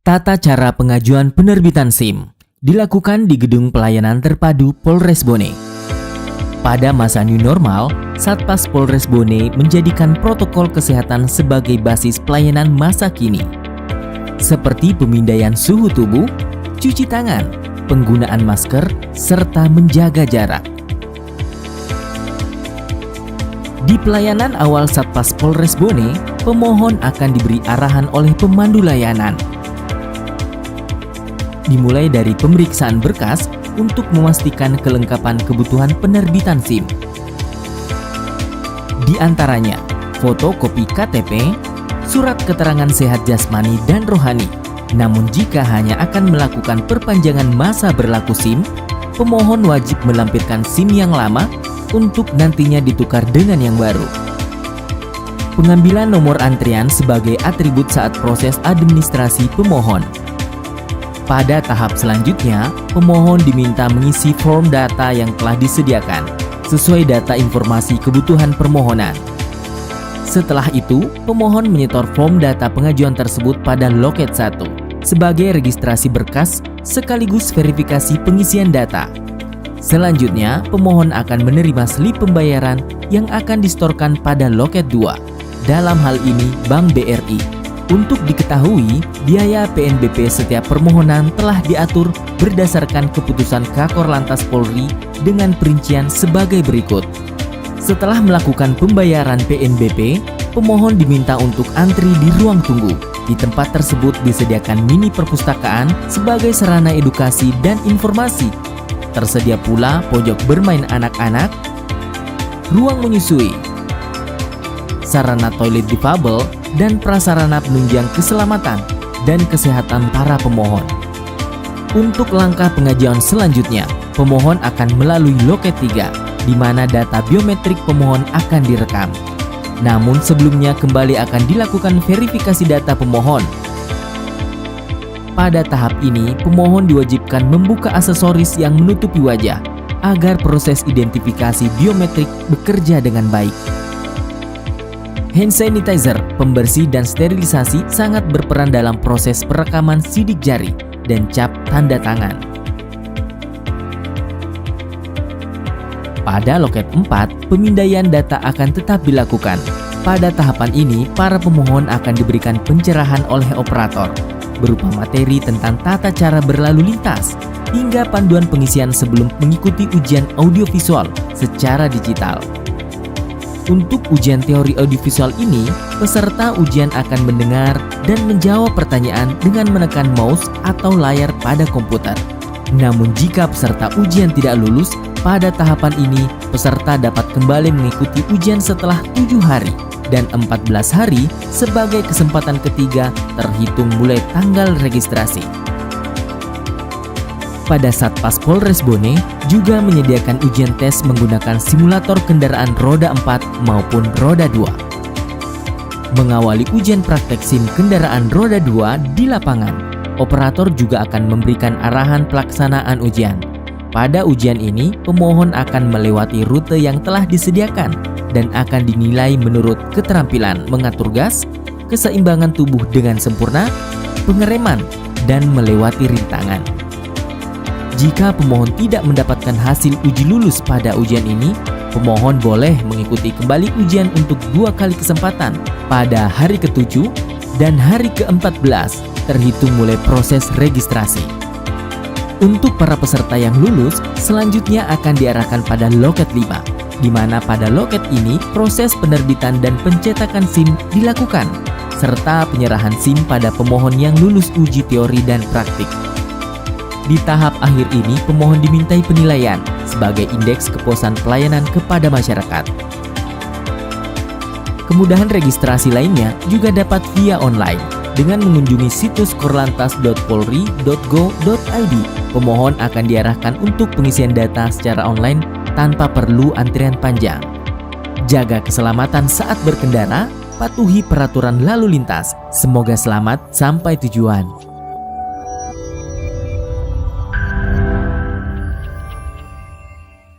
Tata cara pengajuan penerbitan SIM dilakukan di Gedung Pelayanan Terpadu Polres Bone. Pada masa new normal, Satpas Polres Bone menjadikan protokol kesehatan sebagai basis pelayanan masa kini, seperti pemindaian suhu tubuh, cuci tangan, penggunaan masker, serta menjaga jarak. Di pelayanan awal Satpas Polres Bone, pemohon akan diberi arahan oleh pemandu layanan. Dimulai dari pemeriksaan berkas untuk memastikan kelengkapan kebutuhan penerbitan SIM. Di antaranya, fotokopi KTP, surat keterangan sehat jasmani dan rohani. Namun jika hanya akan melakukan perpanjangan masa berlaku SIM, pemohon wajib melampirkan SIM yang lama untuk nantinya ditukar dengan yang baru. Pengambilan nomor antrian sebagai atribut saat proses administrasi pemohon. Pada tahap selanjutnya, pemohon diminta mengisi form data yang telah disediakan sesuai data informasi kebutuhan permohonan. Setelah itu, pemohon menyetor form data pengajuan tersebut pada loket 1 sebagai registrasi berkas sekaligus verifikasi pengisian data. Selanjutnya, pemohon akan menerima slip pembayaran yang akan distorkan pada loket 2, dalam hal ini Bank BRI. Untuk diketahui, biaya PNBP setiap permohonan telah diatur berdasarkan keputusan Kakor Lantas Polri dengan perincian sebagai berikut. Setelah melakukan pembayaran PNBP, pemohon diminta untuk antri di ruang tunggu. Di tempat tersebut disediakan mini perpustakaan sebagai sarana edukasi dan informasi. Tersedia pula pojok bermain anak-anak, ruang menyusui, sarana toilet difabel, dan prasarana penunjang keselamatan dan kesehatan para pemohon. Untuk langkah pengajuan selanjutnya, pemohon akan melalui loket 3, di mana data biometrik pemohon akan direkam. Namun sebelumnya kembali akan dilakukan verifikasi data pemohon. Pada tahap ini, pemohon diwajibkan membuka aksesoris yang menutupi wajah agar proses identifikasi biometrik bekerja dengan baik. Hand sanitizer, pembersih dan sterilisasi sangat berperan dalam proses perekaman sidik jari dan cap tanda tangan. Pada loket 4, pemindaian data akan tetap dilakukan. Pada tahapan ini, para pemohon akan diberikan pencerahan oleh operator berupa materi tentang tata cara berlalu lintas hingga panduan pengisian sebelum mengikuti ujian audiovisual secara digital. Untuk ujian teori audiovisual ini, peserta ujian akan mendengar dan menjawab pertanyaan dengan menekan mouse atau layar pada komputer. Namun jika peserta ujian tidak lulus, pada tahapan ini peserta dapat kembali mengikuti ujian setelah 7 hari dan 14 hari sebagai kesempatan ketiga terhitung mulai tanggal registrasi. Pada Satpas Polres Bone juga menyediakan ujian tes menggunakan simulator kendaraan roda 4 maupun roda 2. Mengawali ujian praktek SIM kendaraan roda 2 di lapangan, operator juga akan memberikan arahan pelaksanaan ujian. Pada ujian ini, pemohon akan melewati rute yang telah disediakan dan akan dinilai menurut keterampilan mengatur gas, keseimbangan tubuh dengan sempurna, pengereman, dan melewati rintangan. Jika pemohon tidak mendapatkan hasil uji lulus pada ujian ini, pemohon boleh mengikuti kembali ujian untuk 2 kali kesempatan pada hari ke-7 dan hari ke-14 terhitung mulai proses registrasi. Untuk para peserta yang lulus, selanjutnya akan diarahkan pada loket 5, di mana pada loket ini proses penerbitan dan pencetakan SIM dilakukan, serta penyerahan SIM pada pemohon yang lulus uji teori dan praktik. Di tahap akhir ini, pemohon dimintai penilaian sebagai indeks kepuasan pelayanan kepada masyarakat. Kemudahan registrasi lainnya juga dapat via online dengan mengunjungi situs korlantas.polri.go.id. Pemohon akan diarahkan untuk pengisian data secara online tanpa perlu antrian panjang. Jaga keselamatan saat berkendara, patuhi peraturan lalu lintas. Semoga selamat sampai tujuan.